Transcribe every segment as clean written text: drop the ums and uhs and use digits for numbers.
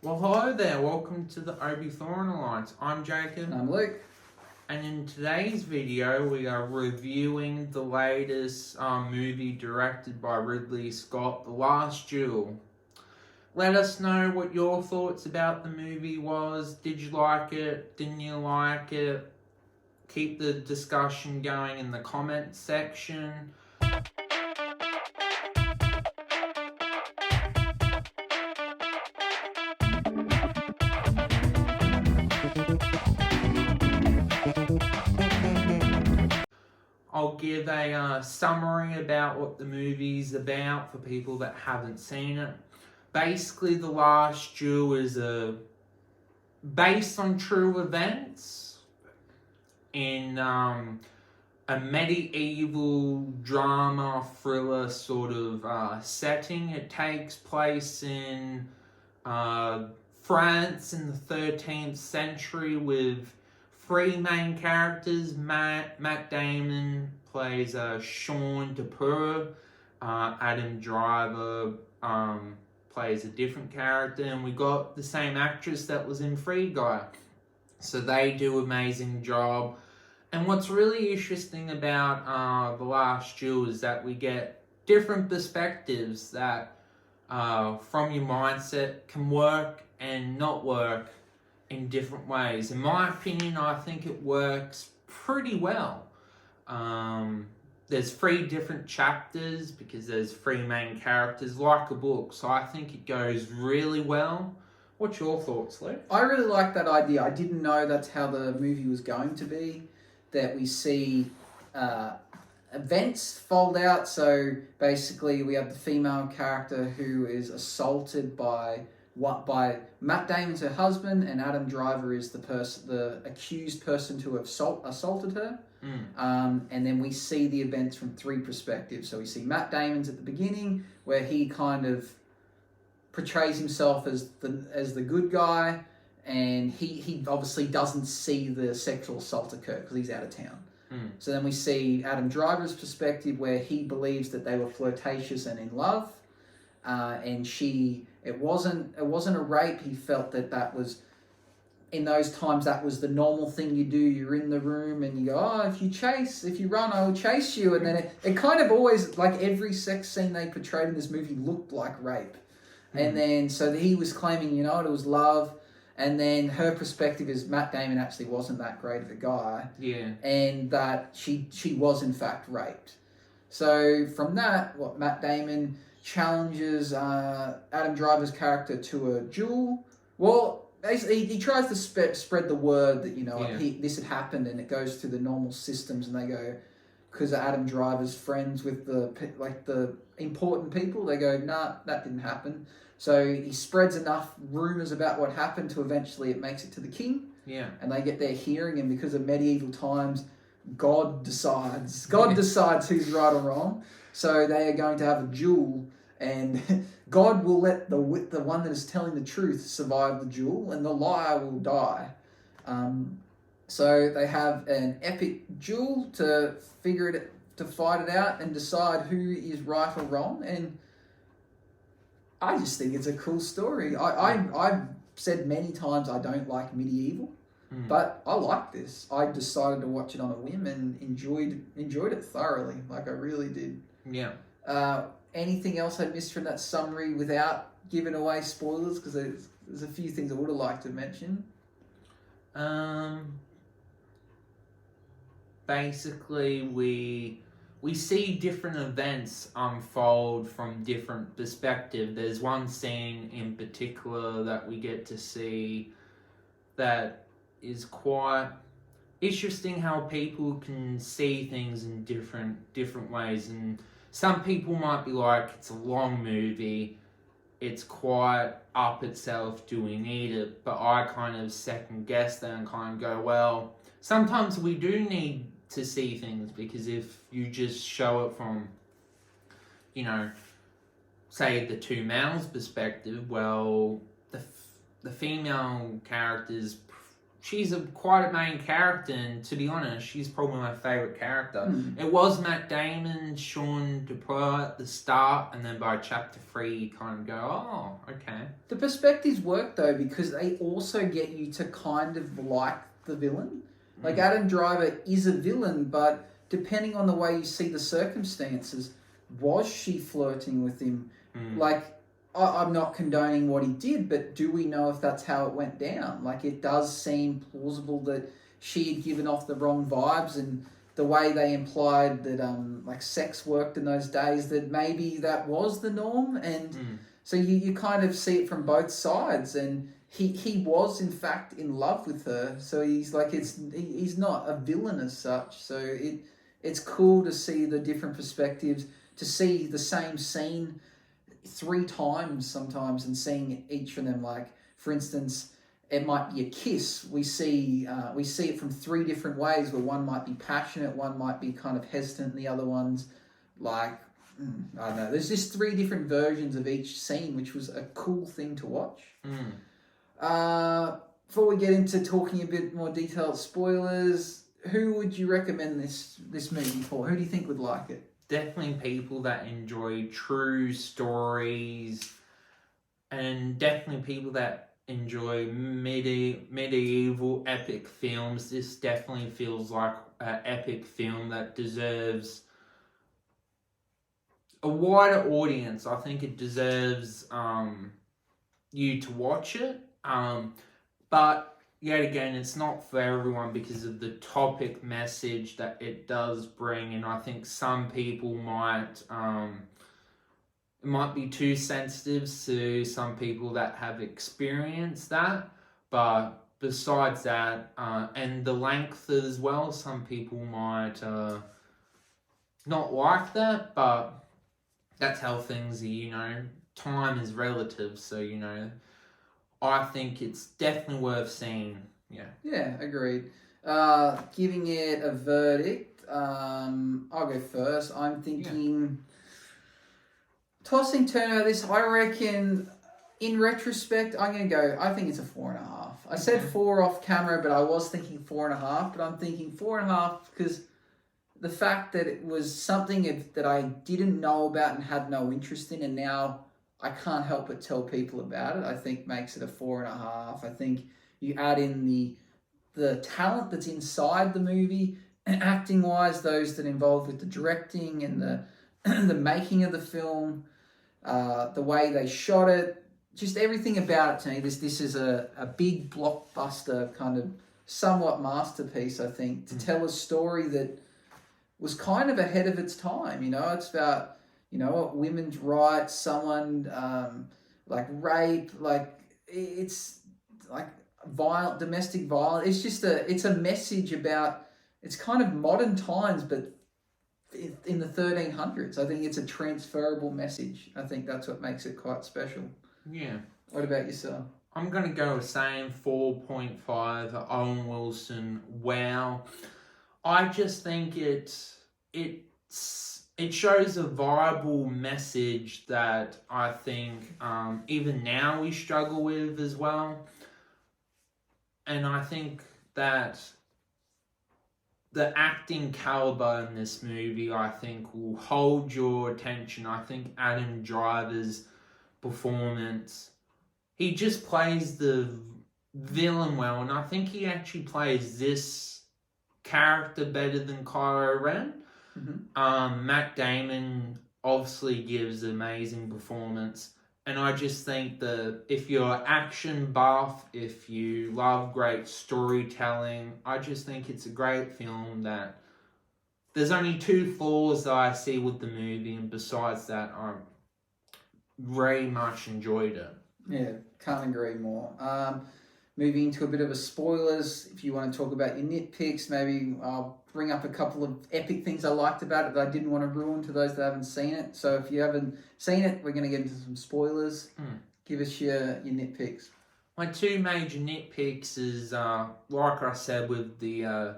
Well, hello there. Welcome to the Obi Thorn Alliance. I'm Jacob. I'm Luke. And in today's video, we are reviewing the latest movie directed by Ridley Scott, The Last Duel. Let us know what your thoughts about the movie was. Did you like it? Didn't you like it? Keep the discussion going in the comment section. I'll give a summary about what the movie's about for people that haven't seen it. Basically, The Last Duel is based on true events in a medieval drama thriller sort of setting. It takes place in France in the 13th century with three main characters. Matt Damon plays Sean DePuer. Adam Driver plays a different character. And we got the same actress that was in Free Guy. So they do an amazing job. And what's really interesting about The Last Duel is that we get different perspectives that from your mindset can work and not work in different ways. In my opinion, I think it works pretty well. There's three different chapters because there's three main characters, like a book. So I think it goes really well. What's your thoughts, Luke? I really like that idea. I didn't know that's how the movie was going to be. That we see events fold out. So basically, we have the female character who is assaulted by Matt Damon's her husband, and Adam Driver is the accused person to have assaulted her. And then we see the events from three perspectives. So we see Matt Damon's at the beginning, where he kind of portrays himself as the good guy, and he obviously doesn't see the sexual assault occur because he's out of town. So then we see Adam Driver's perspective, where he believes that they were flirtatious and in love, and it wasn't a rape. He felt that was, in those times, that was the normal thing you do. You're in the room and you go, oh, if you run, I will chase you. And then it kind of always, like every sex scene they portrayed in this movie looked like rape. And then, so he was claiming, it was love. And then her perspective is Matt Damon actually wasn't that great of a guy. Yeah. And that she was in fact raped. So from that, Matt Damon challenges Adam Driver's character to a duel. Well, he tries to spread the word that, this had happened, and it goes through the normal systems, and they go, because Adam Driver's friends with the important people, they go, nah, that didn't happen. So he spreads enough rumours about what happened to eventually it makes it to the king. Yeah. And they get their hearing, and because of medieval times, God decides who's right or wrong. So they are going to have a duel, and God will let the one that is telling the truth survive the duel, and the liar will die. So they have an epic duel to fight it out and decide who is right or wrong. And I just think it's a cool story. I've said many times I don't like medieval, but I like this. I decided to watch it on a whim and enjoyed it thoroughly. Like, I really did. Yeah. Anything else I missed from that summary without giving away spoilers? Because there's a few things I would have liked to mention. Basically, we see different events unfold from different perspectives. There's one scene in particular that we get to see that is quite interesting, how people can see things in different ways. And some people might be like, it's a long movie, it's quite up itself, do we need it? But I kind of second guess that and kind of go, well, sometimes we do need to see things, because if you just show it from, say the two males' perspective, well, the female characters she's quite a main character, and to be honest, she's probably my favourite character. Mm. It was Matt Damon, Sean Duper at the start, and then by chapter 3 you kind of go, oh, okay. The perspectives work though because they also get you to kind of like the villain. Like Adam Driver is a villain, but depending on the way you see the circumstances, was she flirting with him? Like, I'm not condoning what he did, but do we know if that's how it went down? Like, it does seem plausible that she had given off the wrong vibes, and the way they implied that like sex worked in those days, that maybe that was the norm, and so you kind of see it from both sides, and he was in fact in love with her, so he's like he's not a villain as such. So it's cool to see the different perspectives, to see the same scene 3 times sometimes and seeing each of them. Like, for instance, it might be a kiss. We see it from 3 different ways, where one might be passionate, one might be kind of hesitant, and the other one's like, I don't know. There's just 3 different versions of each scene, which was a cool thing to watch. Before we get into talking a bit more detailed spoilers, who would you recommend this movie for? Who do you think would like it? Definitely people that enjoy true stories, and definitely people that enjoy medieval epic films. This definitely feels like an epic film that deserves a wider audience. I think it deserves you to watch it. But yet again, it's not for everyone because of the topic message that it does bring, and I think some people might it might be too sensitive to some people that have experienced that. But besides that, and the length as well, some people might not like that, but that's how things are, time is relative, so I think it's definitely worth seeing. Yeah, agreed. Giving it a verdict, I'll go first. I'm thinking, tossing turn out this, I reckon, in retrospect, I'm going to go, I think it's a 4.5. I said 4 off camera, but I was thinking 4.5, but I'm thinking 4.5 because the fact that it was something that I didn't know about and had no interest in, and now I can't help but tell people about it, I think makes it a 4.5. I think you add in the talent that's inside the movie, acting wise, those that involved with the directing and the making of the film, the way they shot it, just everything about it to me. This is a big blockbuster kind of somewhat masterpiece, I think, to tell a story that was kind of ahead of its time. It's about women's rights, someone like rape, like it's like domestic violence. It's a message about, it's kind of modern times, but in the 1300s. I think it's a transferable message. I think that's what makes it quite special. Yeah. What about yourself? I'm going to go with saying 4.5, Owen Wilson. Wow. I just think it shows a viable message that I think even now we struggle with as well. And I think that the acting caliber in this movie, I think, will hold your attention. I think Adam Driver's performance, he just plays the villain well, and I think he actually plays this character better than Kylo Ren. Matt Damon obviously gives an amazing performance, and I just think that if you're action buff, if you love great storytelling, I just think it's a great film that there's only 2 flaws that I see with the movie, and besides that, I very much enjoyed it. Yeah, can't agree more. Moving into a bit of a spoilers, if you want to talk about your nitpicks, maybe I'll bring up a couple of epic things I liked about it that I didn't want to ruin to those that haven't seen it. So if you haven't seen it, we're going to get into some spoilers. Give us your nitpicks. My 2 major nitpicks is, like I said, with the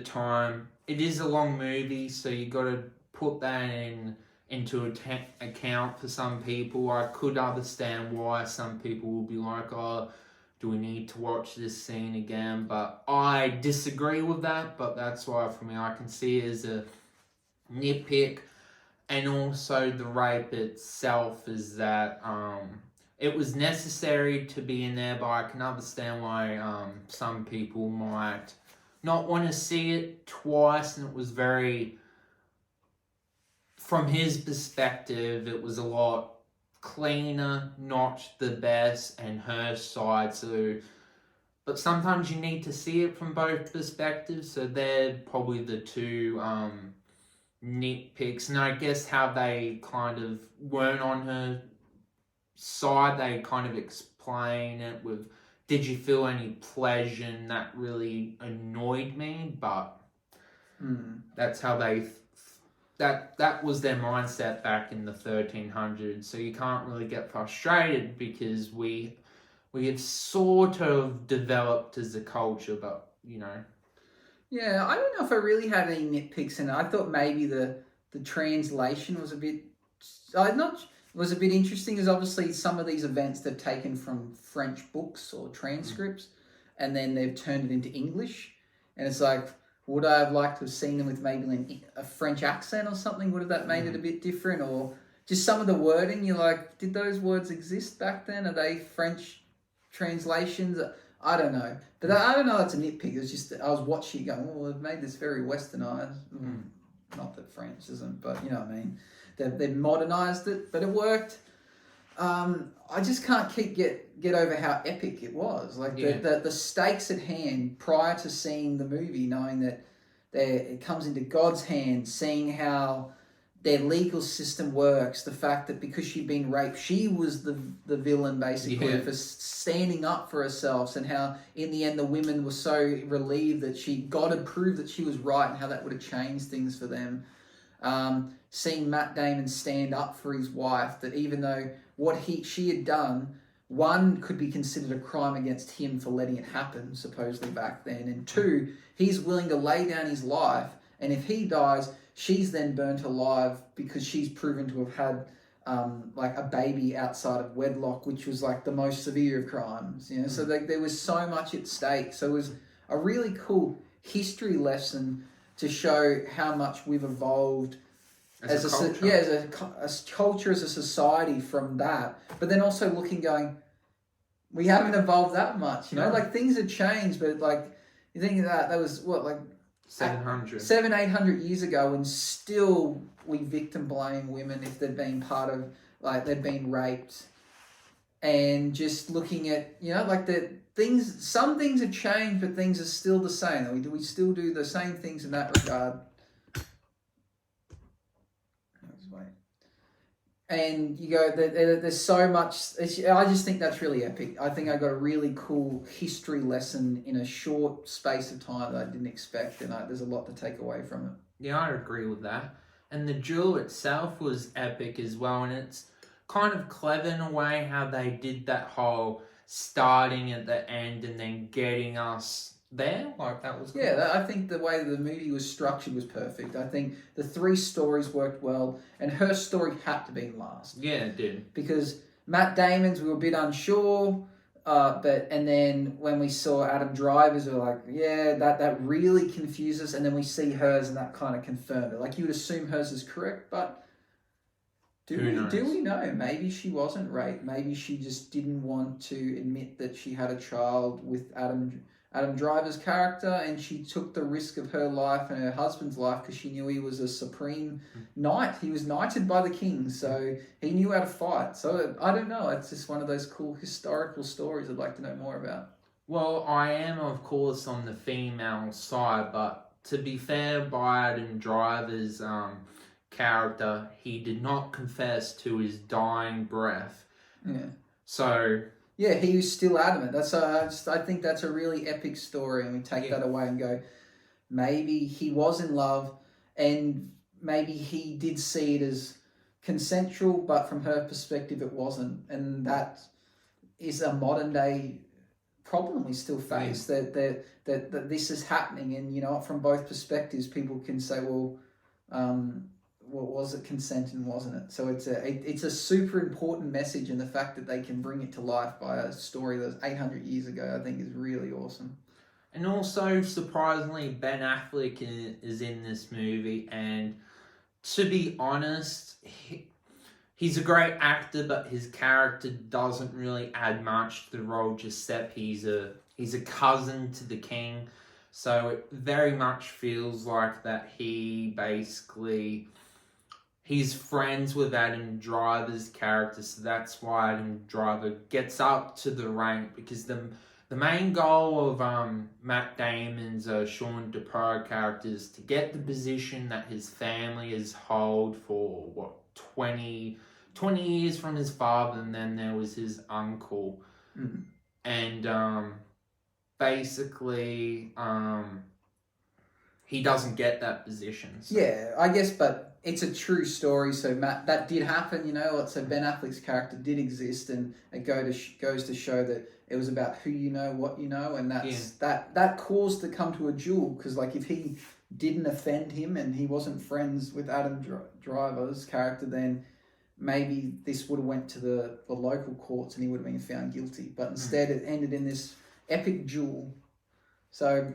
time. It is a long movie, so you got to put that into account for some people. I could understand why some people will be like, oh, do we need to watch this scene again? But I disagree with that, but that's why for me I can see it as a nitpick. And also the rape itself is that it was necessary to be in there, but I can understand why some people might not want to see it twice. And it was very, from his perspective, it was a lot cleaner, not the best, and her side. So, but sometimes you need to see it from both perspectives. So they're probably the two nitpicks. And I guess how they kind of weren't on her side, they kind of explain it with, did you feel any pleasure? And that really annoyed me, but that's how they that was their mindset back in the 1300s. So you can't really get frustrated because we have sort of developed as a culture, but you know. Yeah, I don't know if I really had any nitpicks in it. I thought maybe the translation was a bit, was a bit interesting. Because obviously some of these events they've taken from French books or transcripts, and then they've turned it into English, and it's like, would I have liked to have seen them with maybe a French accent or something? Would have that made it a bit different? Or just some of the wording, you're like, did those words exist back then? Are they French translations? I don't know. But I don't know, that's a nitpick. It's just I was watching it going, well, they've made this very westernized. Not that France isn't, but you know what I mean. They've modernized it, but it worked. I just can't get over how epic it was. Like the stakes at hand prior to seeing the movie, knowing that it comes into God's hands, seeing how their legal system works, the fact that because she'd been raped, she was the villain basically for standing up for herself, and how in the end the women were so relieved that God had proved that she was right, and how that would have changed things for them. Seeing Matt Damon stand up for his wife, that even though what she had done, one, could be considered a crime against him for letting it happen, supposedly back then, and two, he's willing to lay down his life, and if he dies, she's then burnt alive because she's proven to have had like a baby outside of wedlock, which was like the most severe of crimes, you know. So like there was so much at stake. So it was a really cool history lesson to show how much we've evolved as a culture. As a culture, as a society from that. But then also going, we haven't evolved that much, you know. Like things have changed, but like you think of that was what, like 700-800 years ago, and still we victim blame women if they've been part of, like, they've been raped. And just looking at, you know, like some things have changed, but things are still the same. We still do the same things in that regard. And you go, there's so much. I just think that's really epic. I think I got a really cool history lesson in a short space of time that I didn't expect, and there's a lot to take away from it. Yeah, I agree with that. And the duel itself was epic as well, and it's kind of clever in a way how they did that whole starting at the end and then getting us there. Like, that was cool. Yeah, I think the way the movie was structured was perfect. I think the three stories worked well, and her story had to be last. Yeah, it did. Because Matt Damon's, we were a bit unsure, and then when we saw Adam Driver's, we were like, yeah, that really confused us, and then we see hers, and that kind of confirmed it. Like, you would assume hers is correct, but do we know? Maybe she wasn't raped. Maybe she just didn't want to admit that she had a child with Adam Driver's character, and she took the risk of her life and her husband's life because she knew he was a supreme knight. He was knighted by the king, so he knew how to fight. So I don't know. It's just one of those cool historical stories I'd like to know more about. Well, I am, of course, on the female side, but to be fair, by Adam Driver's character, he did not confess to his dying breath. Yeah. So... yeah, he was still adamant. I think that's a really epic story, and we take that away and go, maybe he was in love, and maybe he did see it as consensual, but from her perspective it wasn't, and that is a modern day problem we still face. That this is happening, and you know, from both perspectives, people can say, well, what was it, consenting, wasn't it? So it's a super important message, and the fact that they can bring it to life by a story that was 800 years ago, I think is really awesome. And also, surprisingly, Ben Affleck is in this movie, and to be honest, he's a great actor, but his character doesn't really add much to the role, just except he's a cousin to the king. So it very much feels like that he's friends with Adam Driver's character, so that's why Adam Driver gets up to the rank, because the main goal of Matt Damon's Sean Duper character is to get the position that his family has held for 20 years from his father, and then there was his uncle. Mm. And basically he doesn't get that position. So. Yeah, I guess, but it's a true story. So that did happen, you know. So Ben Affleck's character did exist, and it goes to show that it was about who you know, what you know, and that caused to come to a duel. Because like if he didn't offend him and he wasn't friends with Adam Driver's character, then maybe this would have went to the local courts and he would have been found guilty. But instead, it ended in this epic duel. So,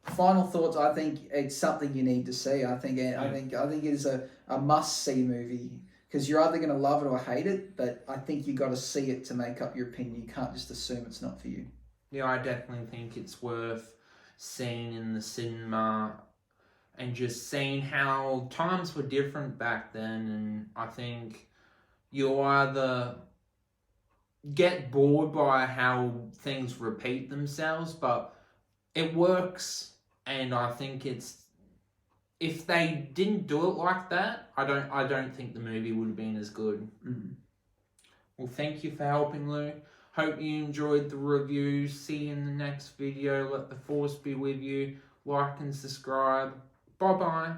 final thoughts. I think it's something you need to see. I think it is a must-see movie, because you're either going to love it or hate it. But I think you got to see it to make up your opinion. You can't just assume it's not for you. Yeah, I definitely think it's worth seeing in the cinema, and just seeing how times were different back then. And I think you either get bored by how things repeat themselves, but it works. And I think if they didn't do it like that, I don't think the movie would have been as good. Mm-hmm. Well, thank you for helping, Lou. Hope you enjoyed the review. See you in the next video. Let the force be with you. Like and subscribe. Bye-bye.